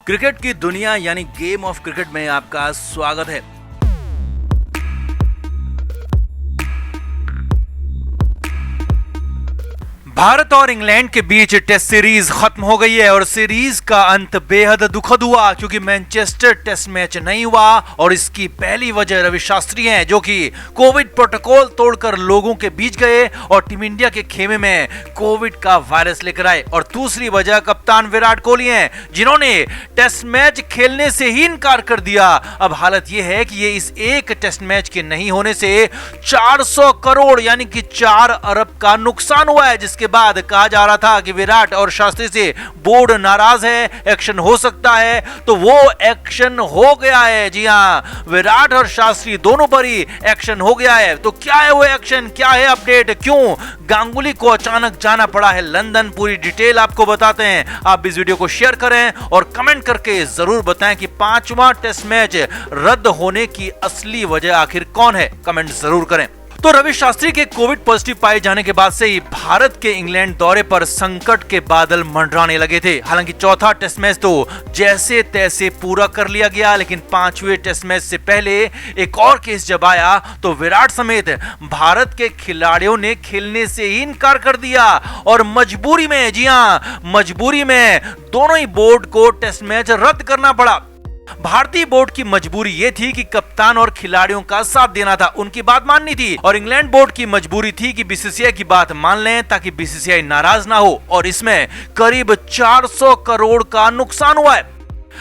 Cricket की दुनिया यानी गेम ऑफ क्रिकेट में आपका स्वागत है। भारत और इंग्लैंड के बीच टेस्ट सीरीज खत्म हो गई है और सीरीज का अंत बेहद दुखद हुआ क्योंकि मैनचेस्टर टेस्ट मैच नहीं हुआ और इसकी पहली वजह रवि शास्त्री हैं जो कि कोविड प्रोटोकॉल तोड़कर लोगों के बीच गए और टीम इंडिया के खेमे में कोविड का वायरस लेकर आए। और दूसरी वजह कप्तान विराट कोहली हैं जिन्होंने टेस्ट मैच खेलने से ही इनकार कर दिया। अब हालत यह है कि ये इस एक टेस्ट मैच के नहीं होने से 400 करोड़ यानी कि 4 अरब का नुकसान हुआ है, जिसके बाद कहा जा रहा था कि विराट और शास्त्री से बोर्ड नाराज है, एक्शन हो सकता है, तो वो एक्शन हो गया है। जी हां, विराट और शास्त्री दोनों पर ही एक्शन हो गया है। तो क्या है वो एक्शन, क्या है अपडेट, क्यों गांगुली को अचानक जाना पड़ा है लंदन, पूरी डिटेल आपको बताते हैं। आप इस वीडियो को शेयर करें और कमेंट करके जरूर बताएं कि 5वां टेस्ट मैच रद्द होने की असली वजह आखिर कौन है, कमेंट जरूर करें। तो रवि शास्त्री के कोविड पॉजिटिव पाए जाने के बाद से ही भारत के इंग्लैंड दौरे पर संकट के बादल मंडराने लगे थे। हालांकि चौथा टेस्ट मैच तो जैसे तैसे पूरा कर लिया गया, लेकिन 5वें टेस्ट मैच से पहले एक और केस जब आया तो विराट समेत भारत के खिलाड़ियों ने खेलने से ही इनकार कर दिया और मजबूरी में, जी हां मजबूरी में, दोनों ही बोर्ड को टेस्ट मैच रद्द करना पड़ा। भारतीय बोर्ड की मजबूरी यह थी कि कप्तान और खिलाड़ियों का साथ देना था, उनकी बात माननी थी, और इंग्लैंड बोर्ड की मजबूरी थी कि बीसीसीआई की बात मान लें ताकि बीसीसीआई नाराज ना हो। और इसमें करीब 400 करोड़ का नुकसान हुआ है।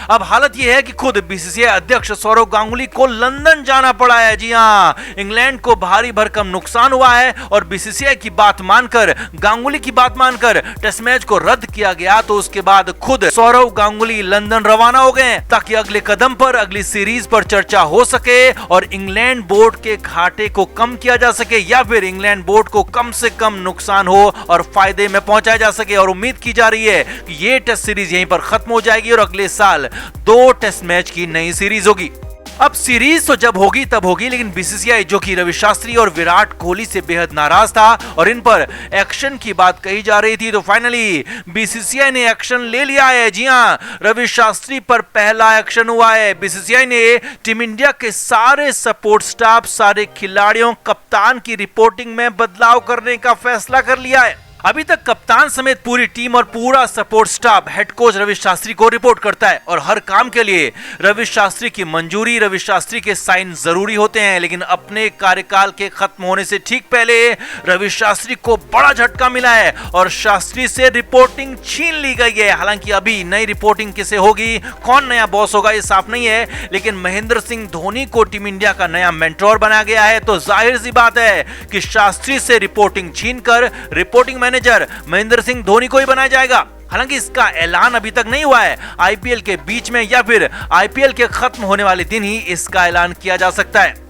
अब हालत यह है कि खुद बीसीसीआई अध्यक्ष सौरव गांगुली को लंदन जाना पड़ा है। जी हां, इंग्लैंड को भारी भरकम नुकसान हुआ है और बीसीसीआई की बात मानकर, गांगुली की बात मानकर टेस्ट मैच को रद्द किया गया। तो उसके बाद खुद सौरव गांगुली लंदन रवाना हो गए ताकि अगले कदम पर, अगली सीरीज पर चर्चा हो सके और इंग्लैंड बोर्ड के घाटे को कम किया जा सके या फिर इंग्लैंड बोर्ड को कम से कम नुकसान हो और फायदे में पहुंचाया जा सके। और उम्मीद की जा रही है कि ये टेस्ट सीरीज यहीं पर खत्म हो जाएगी और अगले साल 2 टेस्ट मैच की नई सीरीज होगी। अब सीरीज तो जब होगी तब होगी, लेकिन बीसीसीआई जो कि रवि शास्त्री और विराट कोहली से बेहद नाराज था और इन पर एक्शन की बात कही जा रही थी, तो फाइनली बीसीसीआई ने एक्शन ले लिया है। जी हां, रवि शास्त्री पर पहला एक्शन हुआ है। बीसीसीआई ने टीम इंडिया के सारे सपोर्ट स्टाफ, सारे खिलाड़ियों, कप्तान की रिपोर्टिंग में बदलाव करने का फैसला कर लिया है। अभी तक कप्तान समेत पूरी टीम और पूरा support staff head coach Ravi Shastri को रिपोर्ट करता है और हर काम के लिए रवि शास्त्री की मंजूरी, रवि शास्त्री के साइन जरूरी होते हैं। लेकिन अपने कार्यकाल के खत्म होने से ठीक पहले रवि शास्त्री को बड़ा झटका मिला है और शास्त्री से रिपोर्टिंग छीन ली गई है। हालांकि अभी नई रिपोर्टिंग किसे होगी, कौन नया बॉस होगा, ये साफ नहीं है, लेकिन महेंद्र सिंह धोनी को टीम इंडिया का नया मेंटोर बनाया गया है। तो जाहिर सी बात है कि शास्त्री से रिपोर्टिंग छीनकर रिपोर्टिंग मैनेजर महेंद्र सिंह धोनी को ही बनाया जाएगा। हालांकि इसका ऐलान अभी तक नहीं हुआ है। आईपीएल के बीच में या फिर आईपीएल के खत्म होने वाले दिन ही इसका ऐलान किया जा सकता है।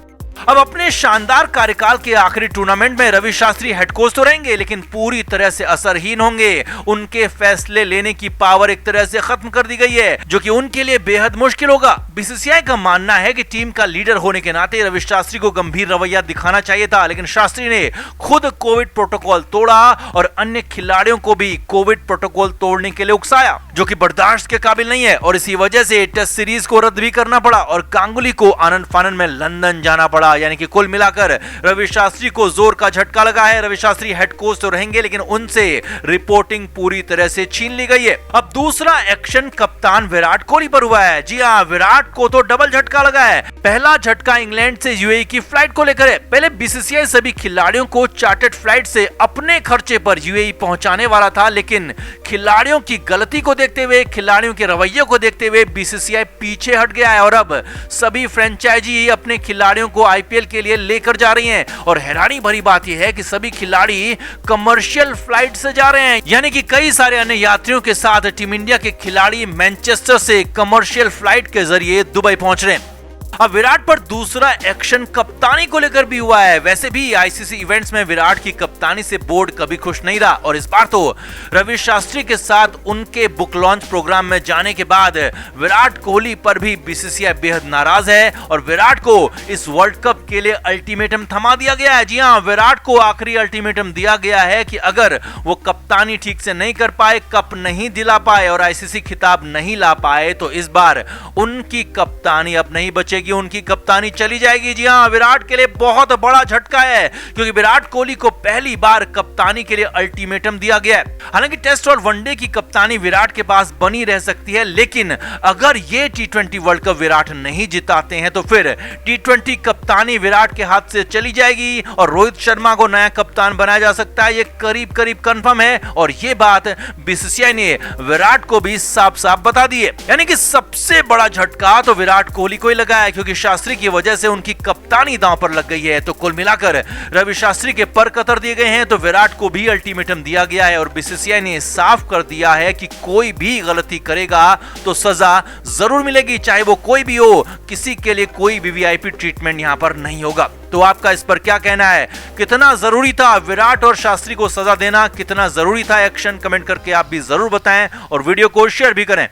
अब अपने शानदार कार्यकाल के आखिरी टूर्नामेंट में रवि शास्त्री हेड कोच तो रहेंगे, लेकिन पूरी तरह से असरहीन होंगे। उनके फैसले लेने की पावर एक तरह से खत्म कर दी गई है, जो कि उनके लिए बेहद मुश्किल होगा। बीसीसीआई का मानना है कि टीम का लीडर होने के नाते रवि शास्त्री को गंभीर रवैया दिखाना चाहिए था, लेकिन शास्त्री ने खुद कोविड प्रोटोकॉल तोड़ा और अन्य खिलाड़ियों को भी कोविड प्रोटोकॉल तोड़ने के लिए उकसाया, जो कि बर्दाश्त के काबिल नहीं है। और इसी वजह से टेस्ट सीरीज को रद्द भी करना पड़ा और गांगुली को आनंद फानंद में लंदन जाना पड़ा। यानी कि कुल मिलाकर रवि शास्त्री को जोर का झटका लगा है। रवि शास्त्री हेड कोच तो रहेंगे, लेकिन उनसे रिपोर्टिंग पूरी तरह से छीन ली गई है। अब दूसरा एक्शन कप्तान विराट कोहली पर हुआ है। जी हां, विराट को तो डबल झटका लगा है। पहला झटका इंग्लैंड से यूएई की फ्लाइट को लेकर है। पहले बीसीसीआई सभी खिलाड़ियों को चार्टर्ड फ्लाइट से अपने खर्चे पर यूएई पहुंचाने वाला था, लेकिन खिलाड़ियों की गलती को देखते हुए, खिलाड़ियों के रवैये को देखते हुए बीसीसीआई पीछे हट गया है और अब सभी फ्रेंचाइजी अपने खिलाड़ियों को आईपीएल के लिए लेकर जा रही हैं। और हैरानी भरी बात यह है कि सभी खिलाड़ी कमर्शियल फ्लाइट से जा रहे हैं, यानी कि कई सारे अन्य यात्रियों के साथ टीम इंडिया के खिलाड़ी मैनचेस्टर से कमर्शियल फ्लाइट के जरिए दुबई पहुंच रहे हैं। अब विराट पर दूसरा एक्शन कप्तानी को लेकर भी हुआ है। वैसे भी आईसीसी इवेंट्स में विराट की कप्तानी से बोर्ड कभी खुश नहीं रहा और इस बार तो रवि शास्त्री के साथ उनके बुक लॉन्च प्रोग्राम में जाने के बाद विराट कोहली पर भी बीसीसीआई बेहद नाराज है और विराट को इस वर्ल्ड कप के लिए अल्टीमेटम थमा दिया गया है। जी हां, विराट को आखिरी अल्टीमेटम दिया गया है कि अगर वो कप्तानी ठीक से नहीं कर पाए, कप नहीं दिला पाए और आईसीसी खिताब नहीं ला पाए तो इस बार उनकी कप्तानी अब नहीं बचेगी, उनकी कप्तानी चली जाएगी। जी हां, विराट के लिए बहुत बड़ा झटका है क्योंकि विराट कोहली को पहली बार कप्तानी के लिए अल्टीमेटम दिया गया है। हालांकि टेस्ट और वनडे की कप्तानी विराट के पास बनी रह सकती है, लेकिन अगर ये टी20 वर्ल्ड कप विराट नहीं जिताते हैं तो फिर टी20 कप्तानी विराट के हाथ से चली जाएगी और रोहित शर्मा को नया कप्तान बनाया जा सकता है। ये करीब करीब कंफर्म है और ये बात बीसीसीआई ने विराट को भी साफ साफ बता दी है। यानी कि सबसे बड़ा झटका तो विराट कोहली को ही लगा है क्योंकि शास्त्री की वजह से उनकी कप्तानी दांव पर लग गई है। तो कुल मिलाकर रवि शास्त्री के पर कतर दिए गए हैं तो विराट को भी अल्टीमेटम दिया गया है और बीसीसीआई ने साफ कर दिया है कि कोई भी गलती करेगा तो सजा जरूर मिलेगी, चाहे वो कोई भी हो। किसी के लिए कोई भी वीआईपी ट्रीटमेंट यहां पर नहीं होगा। तो आपका इस पर क्या कहना है? कितना जरूरी था विराट और शास्त्री को सजा देना? कितना जरूरी था एक्शन? कमेंट करके आप भी जरूर बताएं और वीडियो को शेयर भी करें।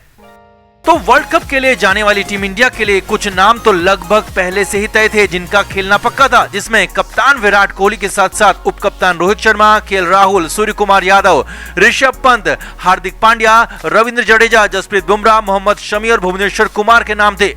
तो वर्ल्ड कप के लिए जाने वाली टीम इंडिया के लिए कुछ नाम तो लगभग पहले से ही तय थे जिनका खेलना पक्का था, जिसमें कप्तान विराट कोहली के साथ साथ उप कप्तान रोहित शर्मा, केएल राहुल, सूर्य कुमार यादव, ऋषभ पंत, हार्दिक पांड्या, रविंद्र जडेजा, जसप्रीत बुमराह, मोहम्मद शमी और भुवनेश्वर कुमार के नाम थे।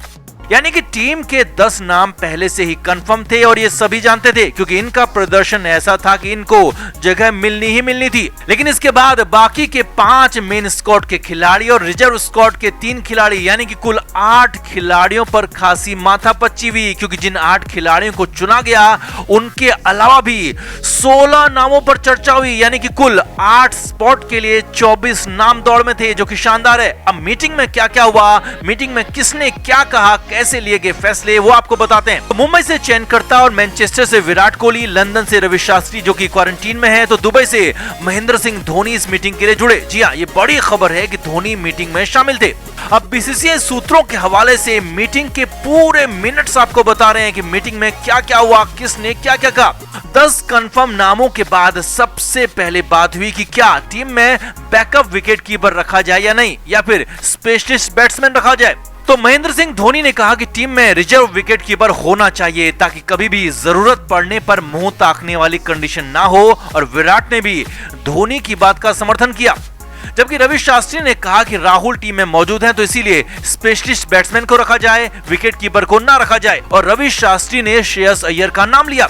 यानी कि टीम के 10 नाम पहले से ही कंफर्म थे और ये सभी जानते थे क्योंकि इनका प्रदर्शन ऐसा था कि इनको जगह मिलनी ही मिलनी थी। लेकिन इसके बाद बाकी के 5 मेन स्क्वाड के खिलाड़ी और रिजर्व स्क्वाड के 3 खिलाड़ी यानी कि कुल 8 खिलाड़ियों पर खासी माथापच्ची हुई क्योंकि जिन 8 खिलाड़ियों को चुना गया उनके अलावा भी 16 नामों पर चर्चा हुई। यानी कि कुल 8 स्पॉट के लिए 24 नाम दौड़ में थे, जो कि शानदार है। अब मीटिंग में क्या क्या हुआ, मीटिंग में किसने क्या कहा, कैसे लिए गए फैसले, वो आपको बताते हैं। तो मुंबई से चयनकर्ता और मैनचेस्टर से विराट कोहली, लंदन से रवि शास्त्री जो कि क्वारंटीन में है, तो दुबई से महेंद्र सिंह धोनी इस मीटिंग के लिए जुड़े। जी हाँ, ये बड़ी खबर है कि धोनी मीटिंग में शामिल थे। अब बीसीसीआई सूत्रों के हवाले से मीटिंग के पूरे मिनट्स आपको बता रहे हैं कि मीटिंग में क्या क्या हुआ, किसने क्या क्या कहा। 10 कंफर्म नामों के बाद सबसे पहले बात हुई कि क्या टीम में बैकअप विकेट कीपर रखा जाए या नहीं, या फिर स्पेशलिस्ट बैट्समैन रखा जाए। तो महेंद्र सिंह धोनी ने कहा कि टीम में रिजर्व विकेट कीपर होना चाहिए ताकि कभी भी जरूरत पड़ने पर मुंह ताकने वाली कंडीशन ना हो, और विराट ने भी धोनी की बात का समर्थन किया। जबकि रवि शास्त्री ने कहा कि राहुल टीम में मौजूद हैं तो इसीलिए स्पेशलिस्ट बैट्समैन को रखा जाए, विकेट कीपर को ना रखा जाए, और रवि शास्त्री ने श्रेयस अय्यर का नाम लिया।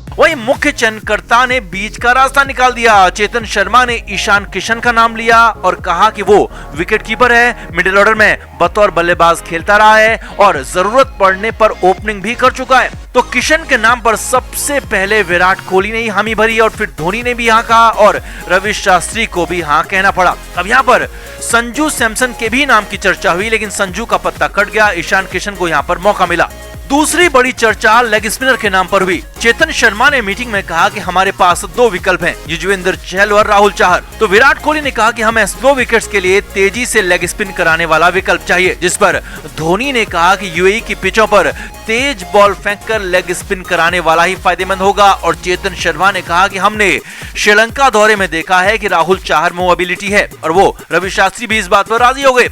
वहीं मुख्य चयनकर्ता ने बीच का रास्ता निकाल दिया। चेतन शर्मा ने ईशान किशन का नाम लिया और कहा कि वो विकेट कीपर है, मिडिल ऑर्डर में बतौर बल्लेबाज खेलता रहा है और जरूरत पड़ने पर ओपनिंग भी कर चुका है। तो किशन के नाम पर सबसे पहले विराट कोहली ने ही हामी भरी और फिर धोनी ने भी हाँ कहा और रवि शास्त्री को भी हाँ कहना पड़ा। अब यहाँ पर संजू सैमसन के भी नाम की चर्चा हुई, लेकिन संजू का पत्ता कट गया, ईशान किशन को यहाँ पर मौका मिला। दूसरी बड़ी चर्चा लेग स्पिनर के नाम पर हुई। चेतन शर्मा ने मीटिंग में कहा कि हमारे पास 2 विकल्प हैं, युजवेंद्र चहल और राहुल चाहर। तो विराट कोहली ने कहा कि हमें स्लो विकेट्स के लिए तेजी से लेग स्पिन कराने वाला विकल्प चाहिए, जिस पर धोनी ने कहा कि यूएई की पिचों पर तेज बॉल फेंककर लेग स्पिन कराने वाला ही फायदेमंद होगा। और चेतन शर्मा ने कहा कि हमने श्रीलंका दौरे में देखा है कि राहुल चाहर में एबिलिटी है, और वो रवि शास्त्री भी इस बात पर राजी हो गए।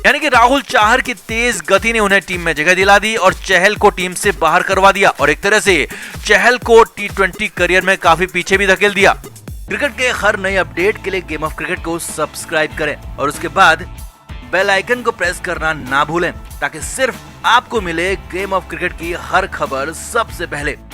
यानी कि राहुल चाहर की तेज गति ने उन्हें टीम में जगह दिला दी और चहल को टीम से बाहर करवा दिया, और एक तरह से चहल को टी20 करियर में काफी पीछे भी धकेल दिया। क्रिकेट के हर नए अपडेट के लिए गेम ऑफ क्रिकेट को सब्सक्राइब करें और उसके बाद बेल आइकन को प्रेस करना ना भूलें ताकि सिर्फ आपको मिले गेम ऑफ क्रिकेट की हर खबर सबसे पहले।